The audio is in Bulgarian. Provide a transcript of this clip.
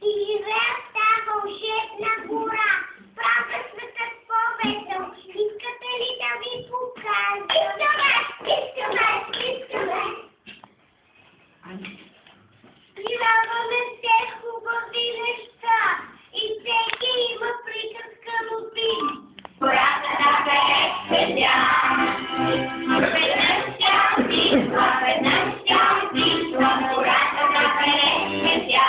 И живея в тази вълшебна гора. Правя светът по-весел. Искате ли да ви покажа? Искаме! Придаваме все хубави неща. И всеки има приказка любим. Гората да бере светя. Веднъж тя отишла, гората да бере светя.